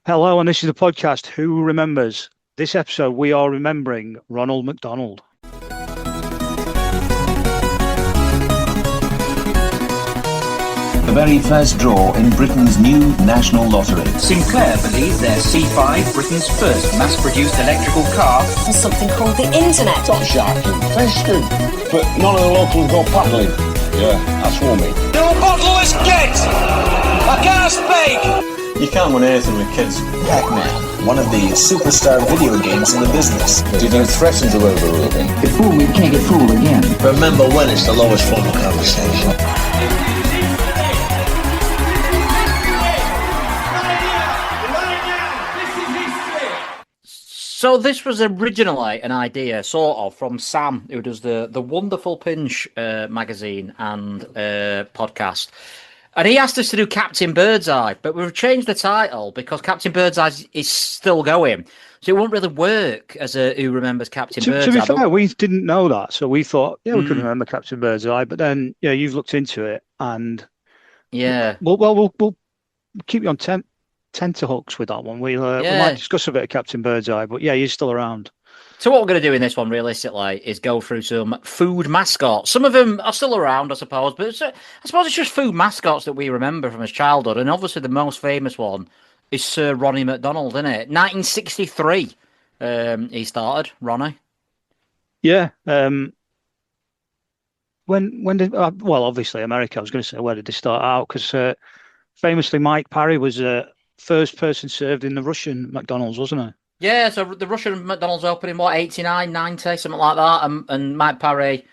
Hello, and this is the podcast Who Remembers? This episode, we are remembering Ronald McDonald. The very first draw in Britain's new national lottery. Sinclair believe their C5, Britain's first mass-produced electrical car, and something called the internet. Got sharking, festive, but none of the locals go paddling. Yeah, that's what me. No bottomless gate! I can't speak! You can't win anything with kids. Pac-Man, one of the superstar video games in the business. Did you threaten to overrule him? Get fooled, we can't get fooled again. Remember when it's the lowest form of conversation. So this was originally an idea, sort of, from Sam, who does the Wonderful Pinch magazine and podcast. And he asked us to do Captain Birdseye, but we've changed the title because Captain Birdseye is still going. So it won't really work as a Who Remembers Captain Birdseye. To be fair, we didn't know that, so we thought, we could remember Captain Birdseye. But then, you've looked into it, and we'll keep you on tenterhooks with that one. We might discuss a bit of Captain Birdseye, but he's still around. So what we're going to do in this one, realistically, is go through some food mascots. Some of them are still around, I suppose, but I suppose it's just food mascots that we remember from his childhood. And obviously the most famous one is Sir Ronnie McDonald, isn't it? 1963 he started, Ronnie. Yeah. When did... obviously America. I was going to say, where did they start out? Because famously Mike Parry was first person served in the Russian McDonald's, wasn't he? Yeah, so the Russian McDonald's opened in, 89, 90, something like that. And Mike Parry,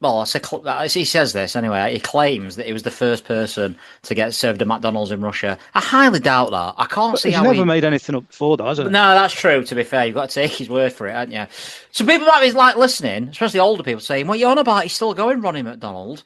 he says this anyway, he claims that he was the first person to get served at McDonald's in Russia. I highly doubt that. I can't see how he's never made anything up before, though, has he? No, that's true, to be fair. You've got to take his word for it, haven't you? So people might be listening, especially older people, saying, what are you on about? He's still going, Ronnie McDonald.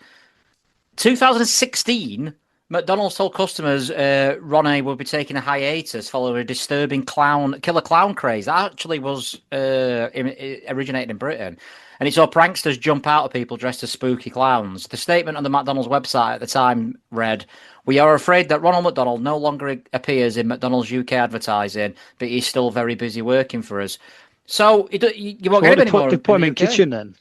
2016... McDonald's told customers Ronnie would be taking a hiatus following a disturbing killer clown craze. That actually was originated in Britain. And it saw pranksters jump out at people dressed as spooky clowns. The statement on the McDonald's website at the time read, "We are afraid that Ronald McDonald no longer appears in McDonald's UK advertising, but he's still very busy working for us." So you won't get him anymore. They put him in kitchen then.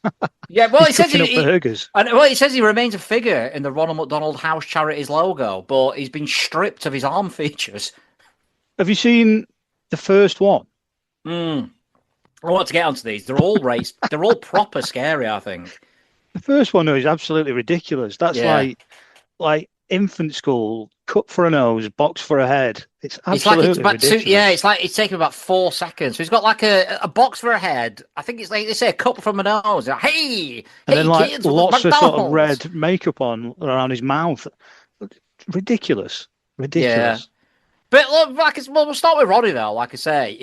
Yeah, well, it says he says he remains a figure in the Ronald McDonald House Charities logo, but he's been stripped of his arm features. Have you seen the first one? I want to get onto these. They're all they're all proper scary, I think. The first one is absolutely ridiculous. That's like infant school, cut for a nose, box for a head. It's absolutely ridiculous. It's taken about 4 seconds. So he's got like a box for a head. I think it's like they say a cut from a nose. Like, hey, and then kids, lots of sort of red makeup on around his mouth. Ridiculous. Yeah. But look, we'll start with Ronnie though. Like I say,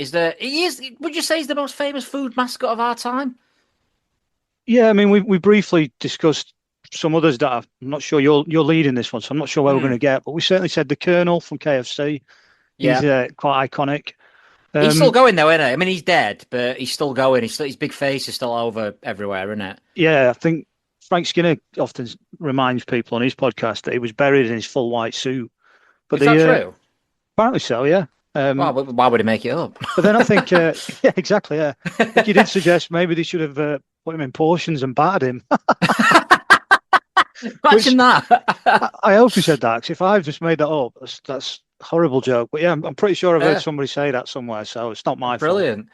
would you say he's the most famous food mascot of our time? Yeah, I mean, we briefly discussed some others that I'm not sure you're leading this one, so I'm not sure where we're going to get. But we certainly said the Colonel from KFC. He's quite iconic. He's still going though, isn't he? I mean, he's dead, but he's still going. His big face is still over everywhere, isn't it? Yeah, I think Frank Skinner often reminds people on his podcast that he was buried in his full white suit. But is that true? Apparently so, yeah. Why would he make it up? But then I think, yeah, exactly, yeah. I think you did suggest maybe they should have put him in portions and battered him. Imagine that. I also said that, because if I've just made that up, that's a horrible joke. But yeah, I'm pretty sure I've heard somebody say that somewhere, so it's not my fault. Brilliant.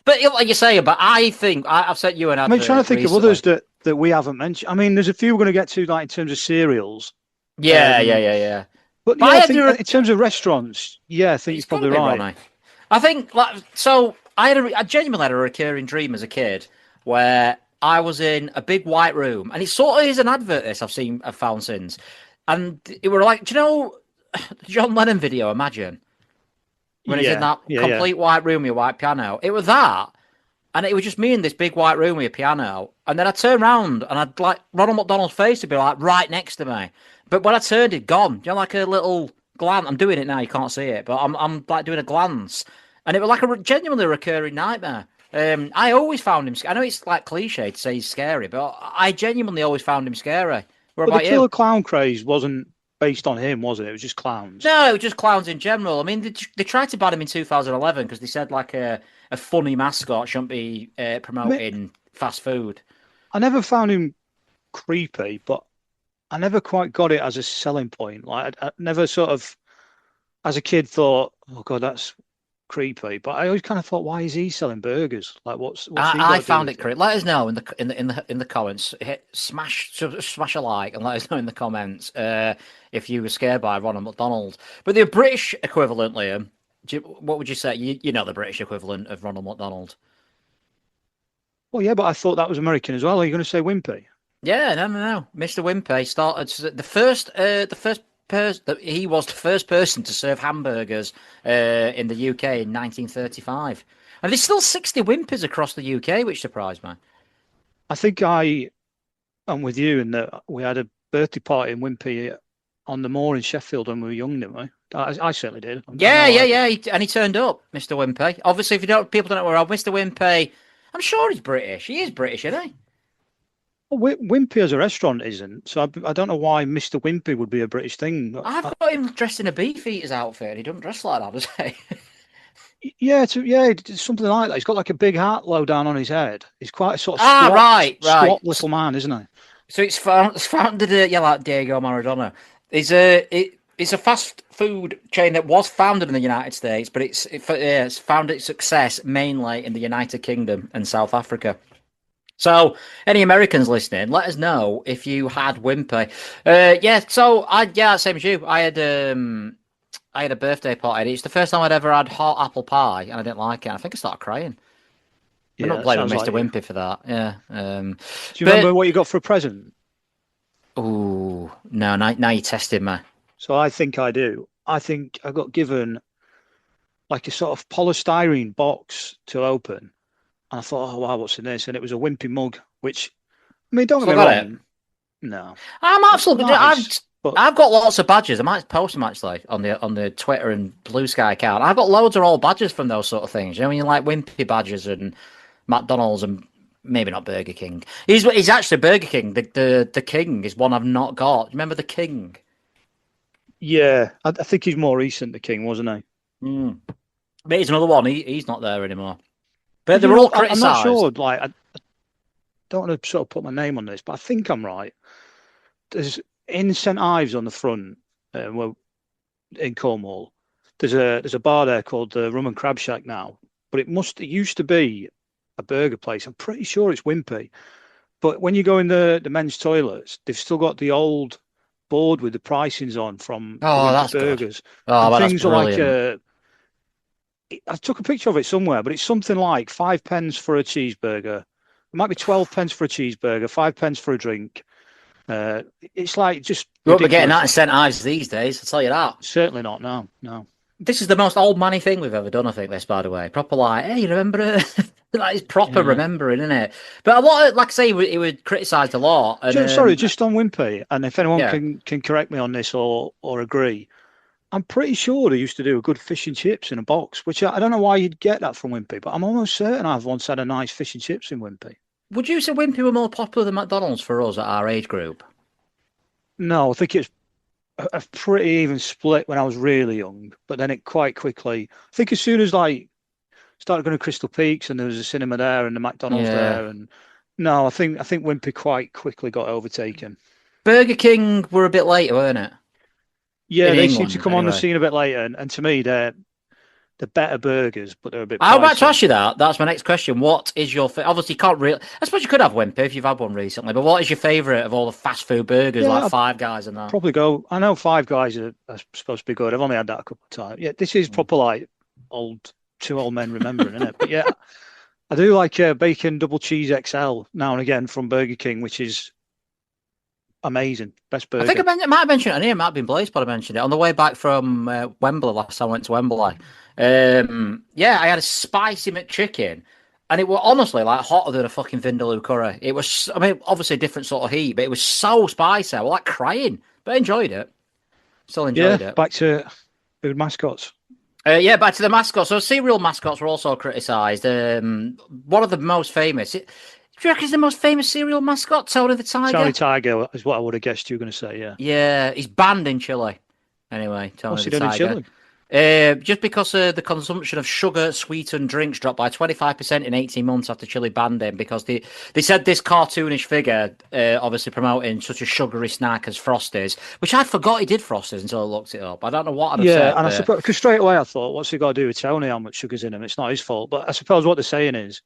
But like you say, I think I've sent you an advert. I'm trying to think of others that we haven't mentioned. I mean, there's a few we're going to get to, like in terms of cereals. Yeah. But yeah, I think in terms of restaurants, I think you're probably right. Ronnie. I think I genuinely had a recurring dream as a kid where I was in a big white room, and it sort of is an advert this I've found since, and it were like, do you know the John Lennon video, Imagine, when he's in that complete white room with a white piano? It was that, and it was just me in this big white room with a piano, and then I turned around and I'd like Ronald McDonald's face would be like right next to me, but when I turned, it gone. You know, like a little glance. I'm doing it now, you can't see it, but I'm like doing a glance, and it was like a genuinely recurring nightmare. I always found him. I know it's like cliche to say he's scary, but I genuinely always found him scary. What about the killer clown craze wasn't based on him, wasn't it? It was just clowns. No, it was just clowns in general. I mean, they tried to ban him in 2011 because they said like a funny mascot shouldn't be promoting fast food. I never found him creepy, but I never quite got it as a selling point. Like I never sort of, as a kid, thought, "Oh God, that's creepy." But I always kind of thought, "Why is he selling burgers? Like, what's he got I to do found with it creepy. Let us know in the comments. Smash a like and let us know in the comments if you were scared by Ronald McDonald. But the British equivalent, Liam, what would you say? You know the British equivalent of Ronald McDonald. Well, yeah, but I thought that was American as well. Are you going to say Wimpy? Yeah, no. Mr. Wimpy started the first person. He was the first person to serve hamburgers in the UK in 1935, and there's still 60 Wimpys across the UK, which surprised me. I think I am with you in that we had a birthday party in Wimpy on the moor in Sheffield when we were young, didn't we? I certainly did. Yeah. And he turned up, Mr. Wimpy. Obviously, if people don't know where Mr. Wimpy, I'm sure he's British. He is British, isn't he? Well, Wimpy as a restaurant isn't, so I don't know why Mr. Wimpy would be a British thing. I've got him dressed in a Beefeater's outfit. He doesn't dress like that, does he? Yeah, it's something like that. He's got like a big hat low down on his head. He's quite a sort of squat little man, isn't he? So it's founded, like Diego Maradona. It's a fast food chain that was founded in the United States, but it's found its success mainly in the United Kingdom and South Africa. So, any Americans listening, let us know if you had Wimpy. Same as you. I had a birthday party. It's the first time I'd ever had hot apple pie, and I didn't like it. I think I started crying. I'm not blaming Mr. Wimpy for that. Yeah. Do you remember what you got for a present? Oh no! Now you're testing me. So I think I do. I think I got given like a sort of polystyrene box to open. And I thought, oh wow, what's in this? And it was a Wimpy mug, which, I mean, don't get me wrong. No, I'm absolutely. Nice, I've got lots of badges. I might post them actually on the Twitter and Blue Sky account. I've got loads of old badges from those sort of things. You know, when you like Wimpy badges and McDonald's and maybe not Burger King. He's actually Burger King. The King is one I've not got. Remember the King? Yeah, I think he's more recent. The King, wasn't he? But he's another one. He's not there anymore. But they were all criticised. I'm not sure. Like, I don't want to sort of put my name on this, but I think I'm right. There's in St Ives on the front, in Cornwall. There's a bar there called the Rum and Crab Shack now, but it used to be a burger place. I'm pretty sure it's Wimpy, but when you go in the men's toilets, they've still got the old board with the pricings on from that's burgers. Good. Oh, and things are like I took a picture of it somewhere, but it's something like 5 pence for a cheeseburger. It might be 12 pence for a cheeseburger, 5 pence for a drink. It's like just. You won't be getting that in St Ives these days, I'll tell you that. Certainly not, no. This is the most old money thing we've ever done, I think, this, by the way. Proper like, hey, you remember it? That is proper remembering, isn't it? But a lot, like I say, he would criticised a lot. And, sorry, just on Wimpy, and if anyone can correct me on this or agree, I'm pretty sure they used to do a good fish and chips in a box, which I don't know why you'd get that from Wimpy, but I'm almost certain I've once had a nice fish and chips in Wimpy. Would you say Wimpy were more popular than McDonald's for us at our age group? No, I think it's a pretty even split when I was really young, but then it quite quickly. I think as soon as like started going to Crystal Peaks and there was a cinema there and the McDonald's there, and no, I think Wimpy quite quickly got overtaken. Burger King were a bit later, weren't it? Yeah, they seem to come on the scene a bit later, and to me, they're better burgers, but they're a bit pricey. I was about to ask you that. That's my next question. What is your obviously you can't really. I suppose you could have Wimpy if you've had one recently, but what is your favourite of all the fast food burgers, like Five Guys and that? Probably go. I know Five Guys are supposed to be good. I've only had that a couple of times. Yeah, this is proper like two old men remembering, isn't it? But yeah, I do like bacon double cheese XL now and again from Burger King, which is amazing. Best burger. I think I might have mentioned it on here. It might have been Blaze, but I mentioned it on the way back from Wembley last time I went to Wembley. I had a spicy McChicken, and it was honestly like hotter than a fucking Vindaloo curry. It was, I mean, obviously a different sort of heat, but it was so spicy. I was like crying, but I enjoyed it. Still enjoyed it. Back to food mascots. Back to the mascots. So cereal mascots were also criticised. One of the most famous. Do you reckon he's the most famous cereal mascot? Tony the Tiger? Tony Tiger is what I would have guessed you were going to say, yeah. Yeah, he's banned in Chile. Anyway, Tony What's he the done Tiger. in Chile? Just because the consumption of sugar-sweetened drinks dropped by 25% in 18 months after Chile banned him, because they said this cartoonish figure, obviously promoting such a sugary snack as Frosties, which I forgot he did Frosties until I looked it up. I don't know what I'd have said. Yeah, and I suppose, because straight away I thought, what's he got to do with Tony, how much sugar's in him? It's not his fault. But I suppose what they're saying is,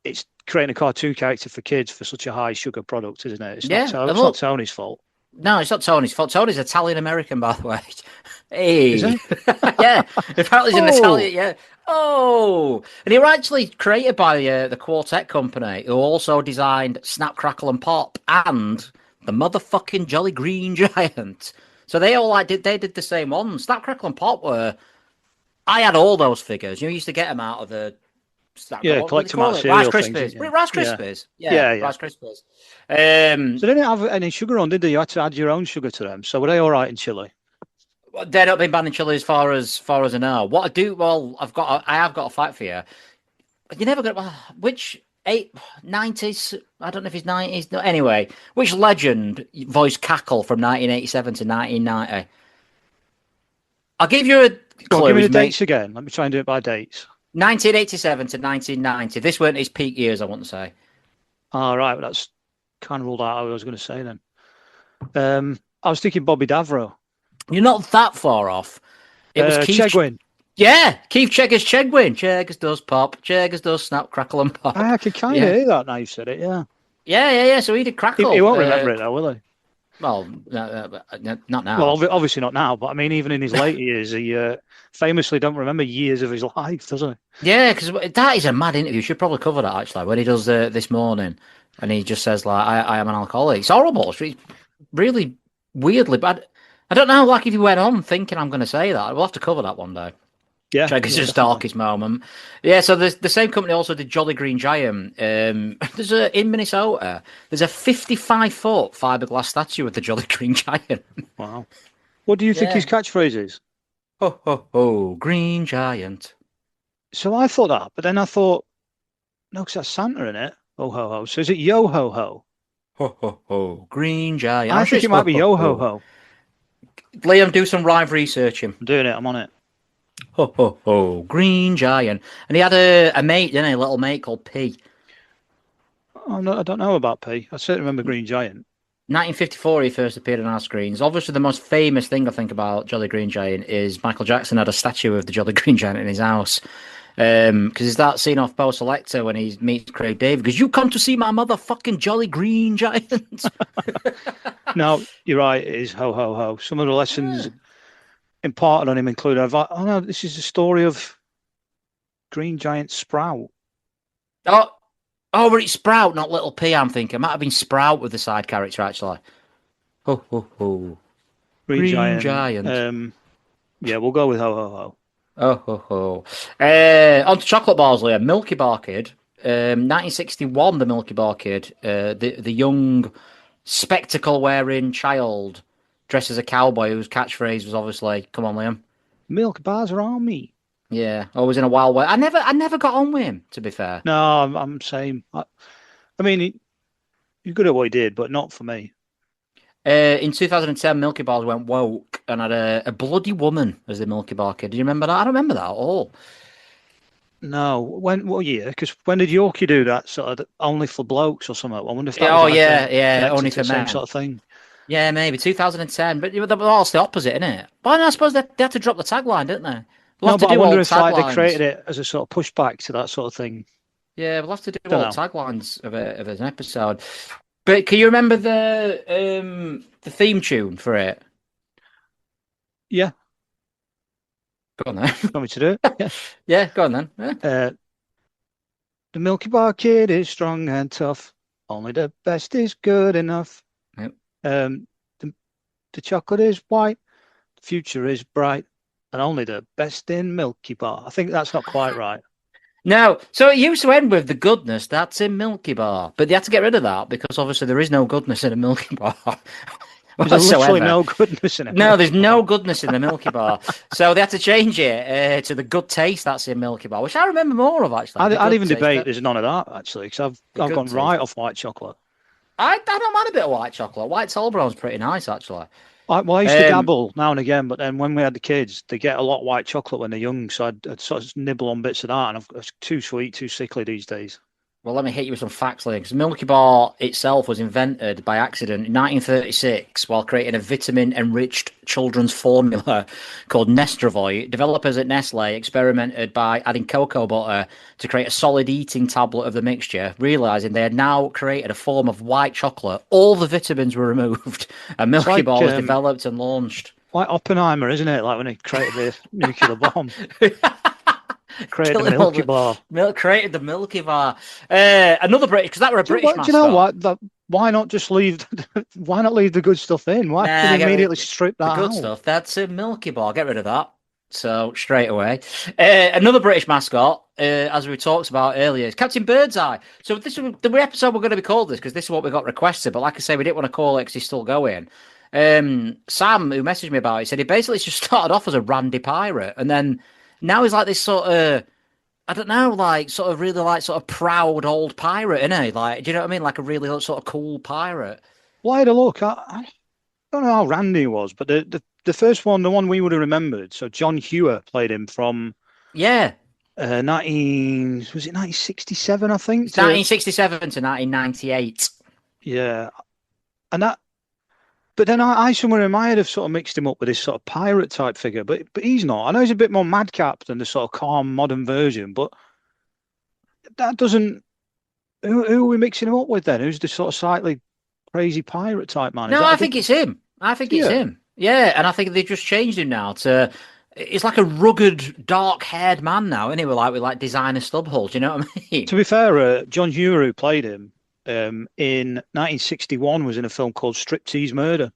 it's creating a cartoon character for kids for such a high sugar product, isn't it? It's not Tony's fault. No, it's not Tony's fault. Tony's Italian-American, by the way. Hey. Is he? Yeah, apparently he's an Italian, yeah. Oh! And he was actually created by the Quartet Company, who also designed Snap, Crackle and Pop and the motherfucking Jolly Green Giant. So they all did the same one. Snap, Crackle and Pop were... I had all those figures. You used to get them out of the... collect them out of Rice cereal Krispies. things. Rice Krispies. Yeah. Rice Krispies. So they didn't have any sugar on, did they? You had to add your own sugar to them. So were they all right in Chile? They're not been banned in Chile as far as I know. What I do, well, I have got a fact for you. You never got which 90s? I don't know if it's 90s. No, anyway, which legend voiced Cackle from 1987 to 1990? I'll give you a clue. Give me the dates again. Let me try and do it by dates. 1987 to 1990. This weren't his peak years, I want to say. All right, well, that's kind of ruled out what I was going to say then. I was thinking Bobby Davro. You're not that far off. It was Keith Chegwin. Yeah, Keith Chegger's Chegwin. Cheggers does pop. Cheggers does snap, crackle and pop. I can kind of hear that now you said it, yeah. Yeah. So he did Crackle. He won't remember it though, will he? Well, not now. Well, obviously not now, but I mean, even in his later years, he famously don't remember years of his life, does he? Yeah, because that is a mad interview. Should probably cover that, actually, when he does This Morning. And he just says, like, I am an alcoholic. It's horrible. It's really weirdly bad. I don't know, like, if he went on thinking I'm going to say that. We'll have to cover that one day. Yeah. It's his darkest moment. Yeah, so the same company also did Jolly Green Giant. In Minnesota, there's a 55-foot fiberglass statue of the Jolly Green Giant. Wow. What do you think his catchphrase is? Ho, ho, ho, Green Giant. So I thought that, but then I thought, no, because that's Santa in it. Ho, ho, ho. So is it yo, ho, ho? Ho, ho, ho, Green Giant. I think it might be yo, ho, ho. Liam, do some live researching. I'm doing it. I'm on it. Ho, ho, ho, Green Giant. And he had a mate, didn't he? A little mate called P. Oh, no, I don't know about P. I certainly remember Green Giant. 1954, he first appeared on our screens. Obviously, the most famous thing I think about Jolly Green Giant is Michael Jackson had a statue of the Jolly Green Giant in his house. Because it's that scene off Post Selector when he meets Craig David. Because you come to see my motherfucking Jolly Green Giant. No, you're right. It is ho, ho, ho. Some of the lessons imparted on him include, oh no, this is the story of Green Giant Sprout. Oh, but it's Sprout, not Little P, I'm thinking. It might have been Sprout with the side character, actually. Ho, ho, ho. Green Giant. Yeah, we'll go with ho, ho, ho. Oh, ho, ho. On to chocolate bars, Liam. Milky Bar Kid. 1961, the Milky Bar Kid. The young, spectacle-wearing child dressed as a cowboy whose catchphrase was obviously, come on, Liam. Milk bars are on me. Yeah, always in a wild way. I never got on with him, to be fair. No, I'm same. I mean, he's good at what he did, but not for me. In 2010, Milky Bars went woke and had a bloody woman as the Milky Bar Kid. Do you remember that? I don't remember that at all. No. What year? Because when did Yorkie do that sort of only for blokes or something? I wonder if that was only for men. Sort of thing. Yeah, maybe 2010. But that's the opposite, isn't it? But I suppose they had to drop the tagline, didn't they? No, but I wonder if they created it as a sort of pushback to that sort of thing. Yeah, we'll have to do all taglines of an episode. But can you remember the theme tune for it? Yeah. Go on then. Want me to do it? Yeah. Yeah, go on then. Yeah. The Milky Bar Kid is strong and tough. Only the best is good enough. Yep. The chocolate is white. The future is bright. And only the best in Milky Bar. I think that's not quite right. No, so it used to end with the goodness that's in Milky Bar, but they had to get rid of that because obviously there is no goodness in a Milky Bar. There's literally no goodness in it. No, there's no goodness in the Milky Bar. So they had to change it to the good taste that's in Milky Bar, which I remember more of, actually. I'd even debate there's none of that, actually, because I've gone right off white chocolate. I don't mind a bit of white chocolate. White Toblerone's pretty nice, actually. I used to dabble now and again, but then when we had the kids, they get a lot of white chocolate when they're young, so I'd sort of nibble on bits of that, and it's too sweet, too sickly these days. Well, let me hit you with some facts, Links. Milky Bar itself was invented by accident in 1936 while creating a vitamin-enriched children's formula called Nestrovoy. Developers at Nestle experimented by adding cocoa butter to create a solid eating tablet of the mixture, realising they had now created a form of white chocolate. All the vitamins were removed, and Milky Bar was developed and launched. Like Oppenheimer, isn't it? Like when he created the nuclear bomb. Created the Milky Bar. Created the Milky Bar. Another British, because that were a British mascot. Do you know what? Why not just leave? Why not leave the good stuff in? Why did they immediately strip that out? The good stuff. That's a Milky Bar. Get rid of that. So straight away. Another British mascot, as we talked about earlier, is Captain Birdseye. So this is the episode we're going to be called this because this is what we got requested. But like I say, we didn't want to call it because he's still going. Sam, who messaged me about it, said he basically just started off as a randy pirate, and then now he's like this sort of, I don't know, like sort of really like sort of proud old pirate, isn't he? Like, do you know what I mean? Like a really sort of cool pirate. Well, I had a look. I don't know how randy he was, but the first one, the one we would have remembered. So John Hewer played him from 1967, I think. 1967 to 1998. Yeah, and that. But then I somewhere in my head have sort of mixed him up with this sort of pirate type figure, but he's not. I know he's a bit more madcap than the sort of calm modern version, but that doesn't. Who are we mixing him up with then? Who's the sort of slightly crazy pirate type man? No, I think it's him. I think it's him. Yeah, and I think they just changed him now to. It's like a rugged, dark-haired man now, anyway, with designer stub holes. Do you know what I mean? To be fair, John Hewer, who played him, in 1961 was in a film called Striptease Murder,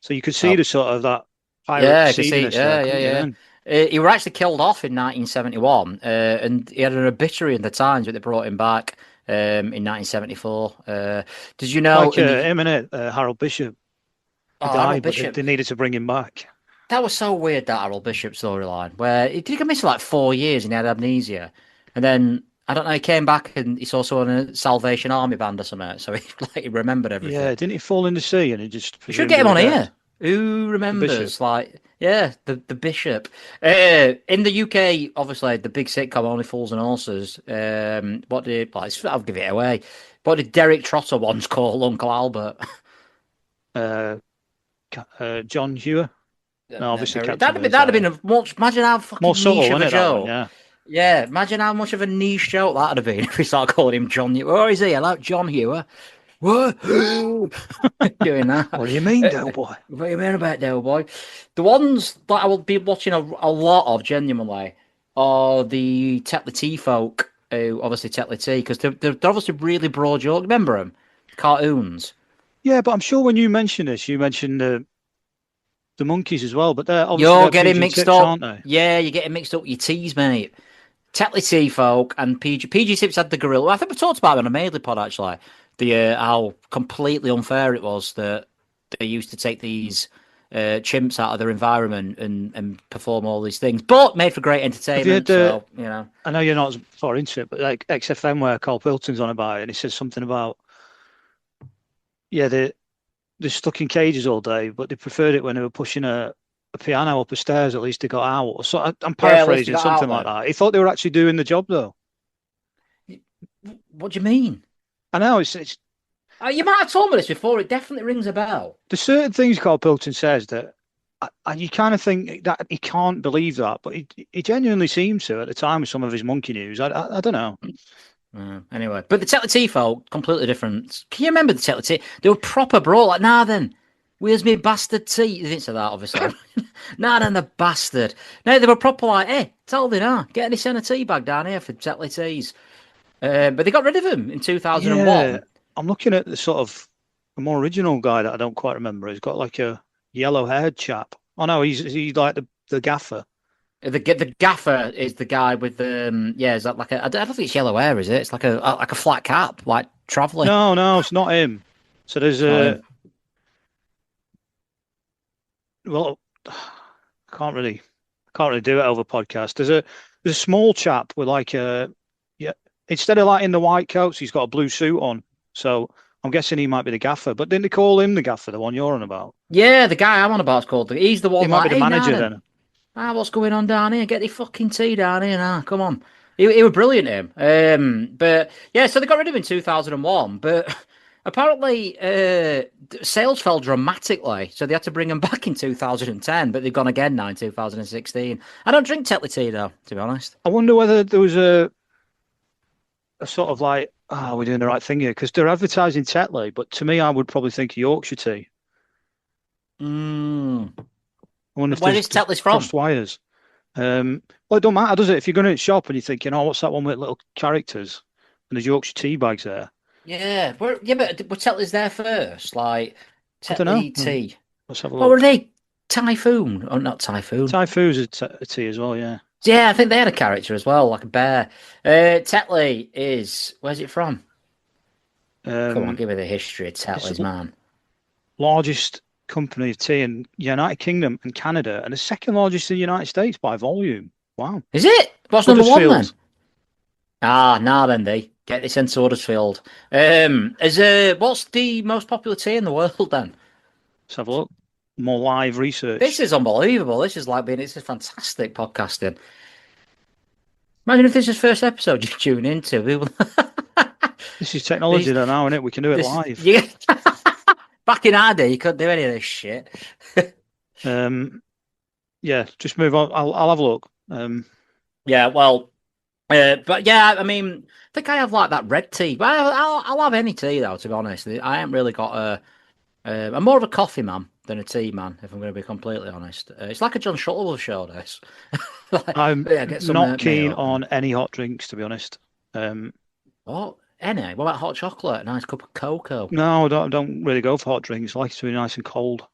so you could see the sort of that pirate seediness. He was actually killed off in 1971, and he had an obituary in the Times, but they brought him back in 1974. Did you know? Him and Harold Bishop. Died, Bishop. They needed to bring him back. That was so weird, that Harold Bishop storyline, where he did miss for like 4 years and he had amnesia, and then. I don't know, he came back and he's also on a Salvation Army band or something, so he remembered everything. Yeah, didn't he fall in the sea and he just... You should get him on here. Who remembers? The Bishop. In the UK, obviously, the big sitcom Only Fools and Horses, I'll give it away. What did Derek Trotter once call Uncle Albert? John Hewer? No, obviously that'd have been a much... Imagine how fucking more subtle, niche of a joke. Yeah. Yeah, imagine how much of a niche joke that'd have been if we started calling him John Hewer. Where is he? I like John Hewer. What? Doing that. What do you mean, Doughboy? What do you mean about Doughboy? The ones that I will be watching a lot of, genuinely, are the Tetley Tea folk, who obviously Tetley Tea, because they're obviously really broad joke. Remember them? Cartoons. Yeah, but I'm sure when you mentioned this, you mentioned the monkeys as well, but you're getting mixed tips, up. Aren't they? Yeah, you're getting mixed up with your teas, mate. Tetley Tea folk and PG Tips had the gorilla. I think we talked about it on a Maidley pod, actually. How completely unfair it was that they used to take these chimps out of their environment and perform all these things, but made for great entertainment. I know you're not as far into it, but like XFM where Carl Pilton's on about it, and he says something about they're stuck in cages all day, but they preferred it when they were pushing a piano up the stairs. At least they got out. So I'm paraphrasing something like that. He thought they were actually doing the job, though. What do you mean? I know it's you might have told me this before. It definitely rings a bell. There's certain things Carl Pilton says that you kind of think that he can't believe that, but he genuinely seems to at the time with some of his monkey news. I don't know. Anyway, but the Tetley Tea folk, completely different. Can you remember the Tetley Tea? They were proper bro. Like, nah, then. Where's me bastard tea? They didn't say that, obviously. Nah, then the bastard. No, they were proper like, hey, tell me now. Get any send a tea bag down here for Tetley Teas. But they got rid of him in 2001. Yeah, I'm looking at the sort of a more original guy that I don't quite remember. He's got like a yellow-haired chap. Oh, no, he's like the gaffer. The gaffer is the guy with the is that like I don't think it's yellow hair, is it? It's like a flat cap, like travelling. No, it's not him. So there's well, I can't really do it over podcast. There's a small chap with like instead of like in the white coats, he's got a blue suit on. So I'm guessing he might be the gaffer. But didn't they call him the gaffer, the one you're on about? Yeah, the guy I'm on about is called. He's the one. He might be the manager then. What's going on down here? Get the fucking tea down here now. Come on. He was brilliant, him. But yeah, so they got rid of him in 2001. But apparently, sales fell dramatically. So they had to bring him back in 2010. But they've gone again now in 2016. I don't drink Tetley tea, though, to be honest. I wonder whether there was a sort of like, we're doing the right thing here. Because they're advertising Tetley. But to me, I would probably think of Yorkshire tea. I wonder if where is Tetley's from? Crossed wires. Well, it don't matter, does it? If you're going to the shop and you're thinking, what's that one with little characters? And there's Yorkshire tea bags there. Yeah, but were Tetley's there first? Like, Tetley tea. Let's have a look. What were they? Typhoon? Oh, not Typhoon. Typhoon's a tea as well, yeah. Yeah, I think they had a character as well, like a bear. Tetley is... Where's it from? Come on, give me the history of Tetley's, man. Largest company of tea in United Kingdom and Canada, and the second largest in the United States by volume. Wow. Is it? What's number one then? Then get this into Huddersfield. What's the most popular tea in the world then? Let's have a look. More live research. This is unbelievable. This is fantastic podcasting. Imagine if this is the first episode you tune into. This is technology though now, isn't it? We can do it live. Yeah. Back in our day, you couldn't do any of this shit. Yeah, just move on. I'll have a look. Yeah, well, but yeah, I mean, I think I have like that red tea. But I'll have any tea though, to be honest. I haven't really got I'm more of a coffee man than a tea man, if I'm going to be completely honest. It's like a John Shuttleworth show, this. I'm not keen on any hot drinks, to be honest. What? Any? What about hot chocolate? A nice cup of cocoa? No, I don't really go for hot drinks. I like it to be nice and cold.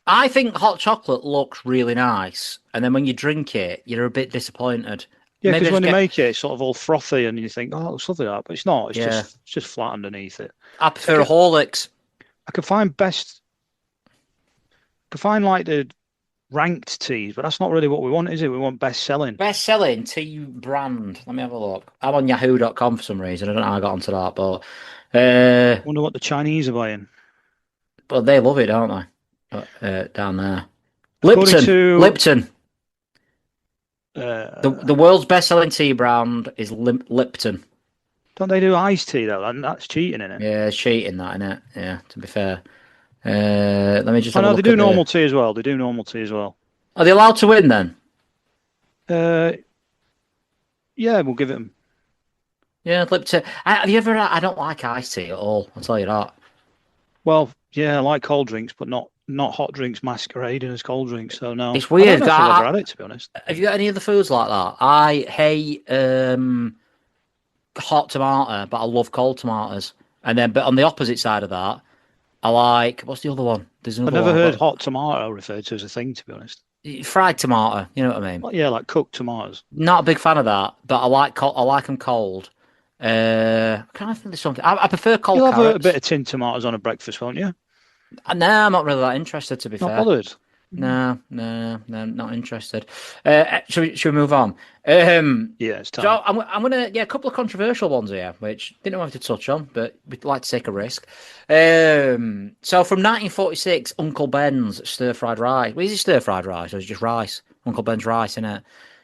I think hot chocolate looks really nice, and then when you drink it, you're a bit disappointed. Yeah, because when they make it, it's sort of all frothy, and you think, it looks lovely that, but it's not. It's just flat underneath it. I prefer Horlicks. I could find like the ranked teas, but that's not really what we want, is it? We want best selling. Best selling tea brand. Let me have a look. I'm on yahoo.com for some reason. I don't know how I got onto that, but I wonder what the Chinese are buying. But they love it, don't they? Down there. Lipton. The world's best selling tea brand is Lipton. Don't they do iced tea though? And that's cheating, isn't it? Yeah, it's cheating that, isn't it? Yeah, to be fair. Let me just. They do normal tea as well. They do normal tea as well. Are they allowed to win then? Yeah, we'll give it them. Yeah, Lipton. Have you ever? I don't like iced tea at all. I'll tell you that. Well, yeah, I like cold drinks, but not hot drinks masquerading as cold drinks. So no, it's weird. I don't know if I've ever had it, to be honest. Have you got any other foods like that? I hate hot tomato, but I love cold tomatoes. And then, but on the opposite side of that, I like, what's the other one? I've never heard hot tomato referred to as a thing, to be honest. Fried tomato, you know what I mean? Well, yeah, like cooked tomatoes. Not a big fan of that, but I like them cold. I kind of think there's something. I prefer cold. You'll carrots. have a bit of tinned tomatoes on a breakfast, won't you? No, I'm not really that interested, to be fair. Not bothered? No, not interested. Should we move on? Yeah, it's time. So I'm gonna a couple of controversial ones here, which didn't know how to touch on, but we'd like to take a risk. So from 1946, Uncle Ben's stir-fried rice. Well, is it stir-fried rice or is it just rice? Uncle Ben's rice, innit?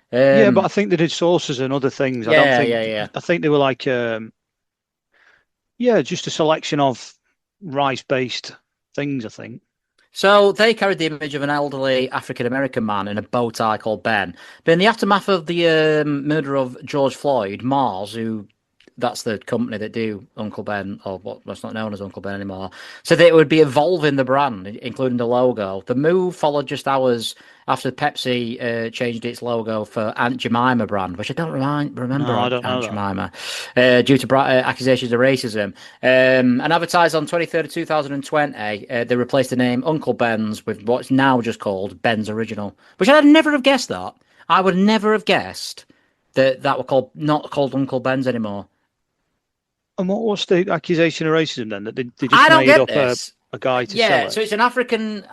Yeah, but I think they did sauces and other things. Yeah. I think they were like, just a selection of rice-based things, I think. So they carried the image of an elderly African-American man in a bow tie called Ben. But in the aftermath of the murder of George Floyd, Mars, that's the company that do Uncle Ben, or what's not known as Uncle Ben anymore, said that it would be evolving the brand, including the logo. The move followed just hours after Pepsi changed its logo for Aunt Jemima brand, which I don't remember Aunt Jemima, due to accusations of racism. And advertised on 23rd of 2020, they replaced the name Uncle Ben's with what's now just called Ben's Original, which I'd never have guessed that. I would never have guessed that were not called Uncle Ben's anymore. And what's the accusation of racism then? That they just I don't made get up this. a guy to sell it. So it's an African.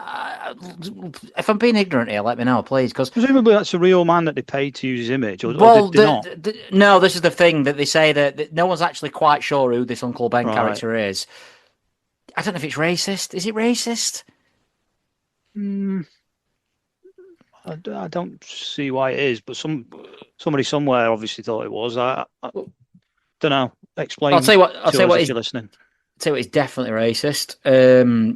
If I'm being ignorant here, let me know, please. Because presumably that's a real man that they paid to use his image. Or not? No, this is the thing that they say that no one's actually quite sure who this Uncle Ben character is. I don't know if it's racist. Is it racist? I don't see why it is, but somebody somewhere obviously thought it was. I don't know. Explain. I'll tell you what. If you're listening. I'll tell you what, it's definitely racist.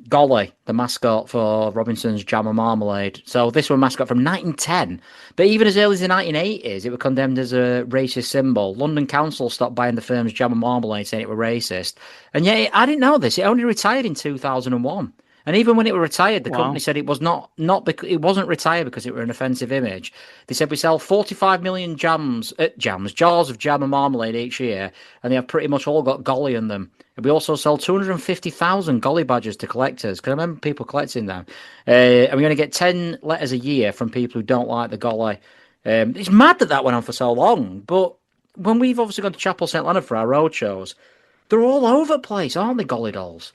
Golly, the mascot for Robinson's Jam and Marmalade. So this was a mascot from 1910, but even as early as the 1980s, it was condemned as a racist symbol. London Council stopped buying the firm's Jam and Marmalade, saying it were racist. And yet, I didn't know this. It only retired in 2001. And even when it was retired, the company said it was not because it wasn't retired because it were an offensive image. They said we sell 45 million jars of jam and marmalade each year, and they have pretty much all got golly in them. And we also sell 250,000 golly badges to collectors, because I remember people collecting them. And we're going to get 10 letters a year from people who don't like the golly. It's mad that went on for so long, but when we've obviously gone to Chapel St Leonard for our road shows, they're all over the place, aren't they, golly dolls?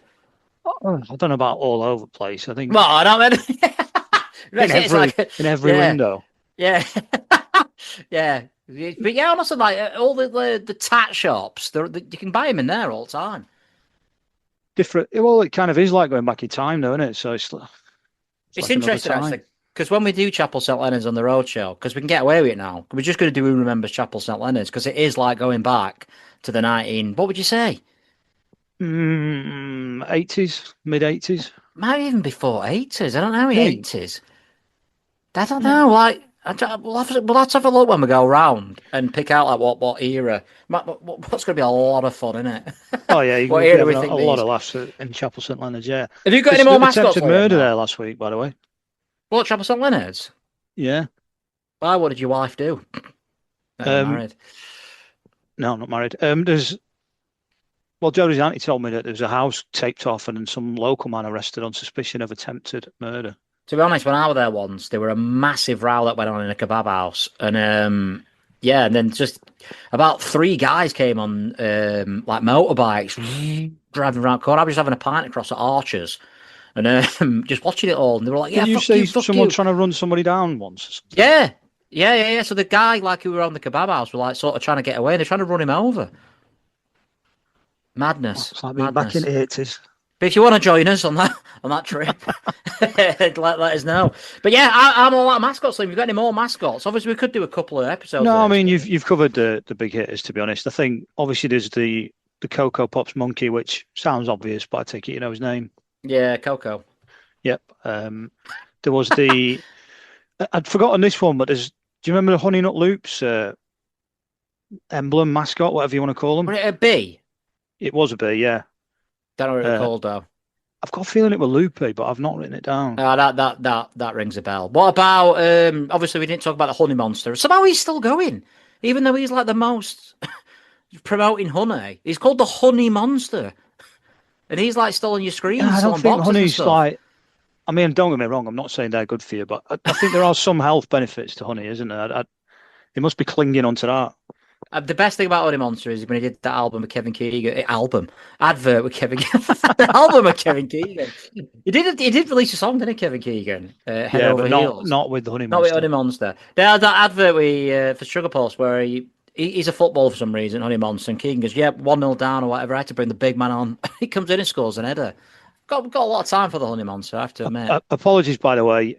I don't know about all over the place. I think. Well, I don't in every window. Yeah, yeah. But yeah, honestly, like all the tat shops, you can buy them in there all the time. Different. Well, it kind of is like going back in time, though, isn't it? So it's like interesting actually, because when we do Chapel St Leonard's on the road show, because we can get away with it now, we're just going to do Who Remembers Chapel St Leonard's, because it is like going back to the 19. What would you say? 80s, mid-80s. Might even before 80s. I don't know, 80s. I don't know. Like, we'll have to have a look when we go round and pick out like what era. What's going to be a lot of fun, isn't it? Oh yeah, you can have a lot of laughs in Chapel St Leonard's. Yeah. Have you got any more mascots? Attempted murder there last week, by the way. What, Chapel St Leonard's? Yeah. Why? What did your wife do? Married. No, I'm not married. Well, Jodie's auntie told me that there was a house taped off and some local man arrested on suspicion of attempted murder. To be honest, when I was there once, there were a massive row that went on in a kebab house. And and then just about 3 guys came on like motorbikes, driving around corner. I was just having a pint across at Archers and just watching it all. And they were like, yeah, Did you see someone trying to run somebody down once? Yeah. So the guy like who were on the kebab house were like sort of trying to get away. They're trying to run him over. Madness. It's like being back in the 80s. But if you want to join us on that trip, let us know. But yeah, I'm all out of mascots. Have you got any more mascots? Obviously, we could do a couple of episodes. No, I mean you've covered the big hitters. To be honest, I think obviously there's the Cocoa Pops monkey, which sounds obvious, but I take it you know his name. Yeah, Coco. Yep. There was the I'd forgotten this one, but do you remember the Honey Nut Loops emblem mascot, whatever you want to call them? Was it a bee? It was a bee, yeah. Don't know what it's called though. I've got a feeling it was Loopy, but I've not written it down. That rings a bell. What about obviously we didn't talk about the honey monster. Somehow he's still going, even though he's like the most promoting honey. He's called the Honey Monster, and he's like still on your screen. Yeah, I don't think honey's like. I mean, don't get me wrong. I'm not saying they're good for you, but I think there are some health benefits to honey, isn't there? They must be clinging onto that. The best thing about Honey Monster is when he did that album with Kevin Keegan. Advert with Kevin Keegan. Album with Kevin Keegan. He did release a song, didn't he, Kevin Keegan? Head Over Heels. Not with the Honey Monster. Not with Honey Monster. There's that advert for Sugar Post where he's a footballer for some reason, Honey Monster, and Keegan goes, 1-0 down or whatever. I had to bring the big man on. He comes in and scores an header. Got a lot of time for the Honey Monster, I have to admit. Apologies, by the way.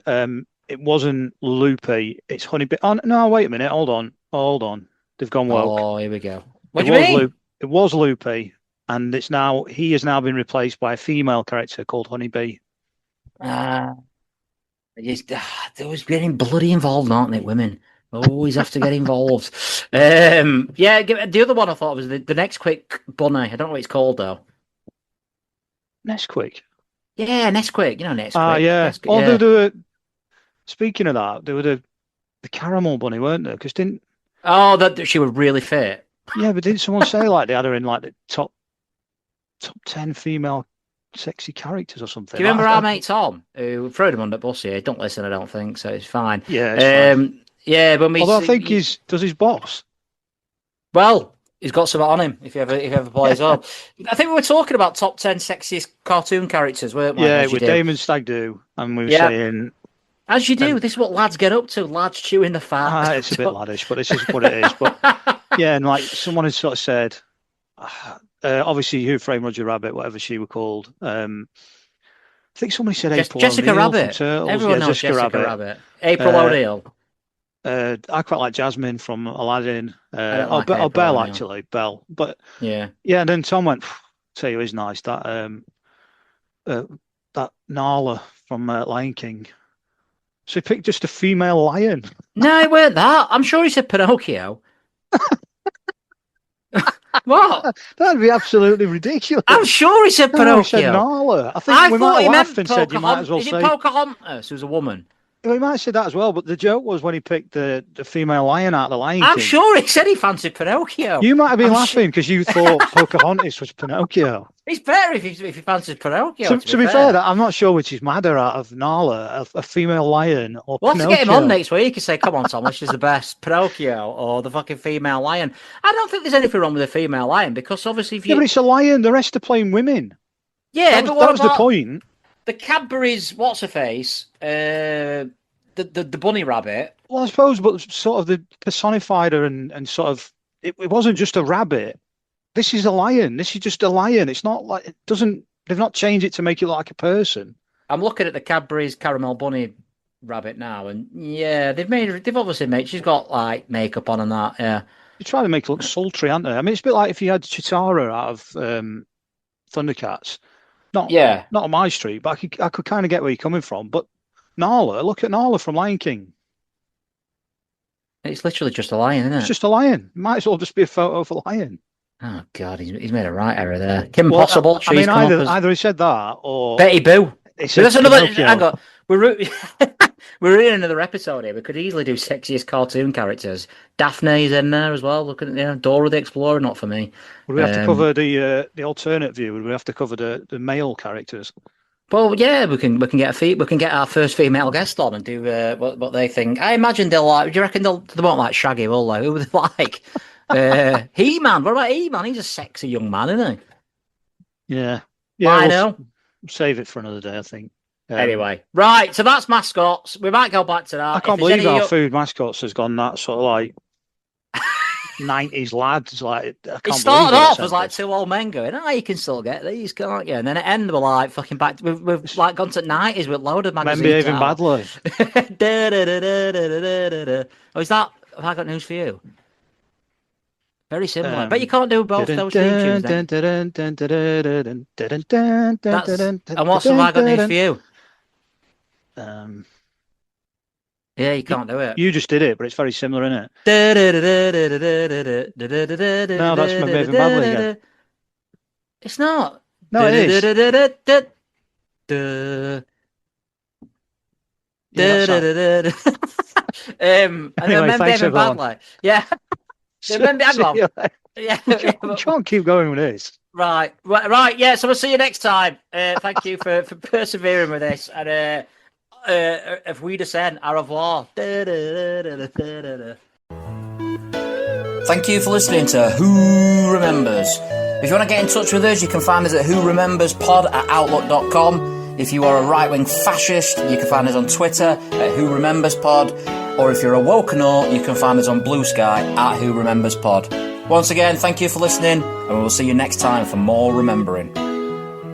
It wasn't Loopy. It's Honey. Oh, no, wait a minute. Hold on. They've gone woke. Oh, here we go. What do you mean? It was Loopy, and he has now been replaced by a female character called Honeybee. They're always getting bloody involved, aren't they, women? Always have to get involved. The other one I thought was the Nesquik bunny. I don't know what it's called though. Nesquik. Yeah, Nesquik. You know Nesquik. Yeah. Nesquik, They were. Speaking of that, they were the caramel bunny, weren't they? Because didn't. Oh, that she was really fit. Yeah, but didn't someone say like they had her in like the top 10 female sexy characters or something? Do you remember our mate Tom, who threw him under the bus here? Don't listen, I don't think, so it's fine. Yeah, it's fine. Yeah, but although I think does his boss. Well, He's got something on him if you ever play as well. I think we were talking about top 10 sexiest cartoon characters, weren't we? Yeah, with Damon Stag do, and we were saying. As you do, this is what lads get up to. Lads chewing the fat. It's a bit laddish, but this is what it is. But yeah, and like someone had sort of said, obviously, Who Framed Roger Rabbit, whatever she were called. I think somebody said April Jessica O'Neil Rabbit. Everyone knows Jessica Rabbit. April O'Neil. I quite like Jasmine from Aladdin. Or Belle, actually. Belle. But yeah, and then Tom went, tell you, is nice. That Nala from Lion King. So he picked just a female lion. No, it weren't that. I'm sure he said Pinocchio. What? That'd be absolutely ridiculous. I'm sure he said Pinocchio. He said Nala. I think we might have laughed and said you might as well say. Is it Pocahontas, who's a woman? Well, he might have said that as well, but the joke was when he picked the female lion out of the Lion King. I'm sure he said he fancied Pinocchio. You might have been laughing because you thought Pocahontas was Pinocchio. It's better if he fancied Pinocchio. To be fair, I'm not sure which is madder out of Nala, a female lion, or Pinocchio. We'll have to get him on next week and say, come on, Tom, which is the best, Pinocchio or the fucking female lion? I don't think there's anything wrong with a female lion because obviously if you... Yeah, but it's a lion. The rest are playing women. Yeah, but that was the point. The Cadbury's what's-her-face, the bunny rabbit. Well, I suppose, but sort of the personified her and sort of it wasn't just a rabbit. This is a lion. This is just a lion. It's not like it doesn't. They've not changed it to make it look like a person. I'm looking at the Cadbury's caramel bunny rabbit now, and yeah, they've obviously made. She's got like makeup on and that. Yeah, you try to make it look sultry, aren't they? I mean, it's a bit like if you had Chitara out of Thundercats. Not on my street, but I could kind of get where you're coming from. But Nala, look at Nala from Lion King. It's literally just a lion, isn't it? It's just a lion. It might as well just be a photo of a lion. Oh God, he's made a right error there. Kim Possible. I mean, either he said that or Betty Boo. That's another. Hang on, we're in another episode here. We could easily do sexiest cartoon characters. Daphne's in there as well. Looking at Dora the Explorer. Not for me. Would we have to cover the alternate view? Would we have to cover the male characters? Well, yeah, we can get our first female guest on and do what they think. I imagine they'll like. Do you reckon they won't like Shaggy, will they? Who would they like? He-Man. What about He-Man? He's a sexy young man, isn't he? Yeah. I know. Save it for another day, I think. Anyway, right. So that's mascots. We might go back to that. I can't believe our food mascots has gone that sort of like 90s lads. Like it started off as like two old men going, you can still get these, can't you? And then at the end we're like fucking back. We've like gone to 90s with load of magazines. Men behaving badly. Oh, is that? Have I got news for you? Very similar, but you can't do both those theme tunes. And what's have I got news for you? Yeah, you can't do it. You just did it, but it's very similar, isn't it? No, that's my Behaving Badly again. It's not. No, it is. And then Behaving Badly. Yeah. Yeah, you can't keep going with this. Right. Yeah. So we'll see you next time. Thank you for persevering with this. And if we descend, au revoir. Thank you for listening to Who Remembers. If you want to get in touch with us, you can find us at whorememberspod@outlook.com. If you are a right-wing fascist, you can find us on Twitter at whorememberspod. Or if you're a wokenaut, you can find us on Blue Sky at Who Remembers Pod. Once again, thank you for listening, and we will see you next time for more remembering.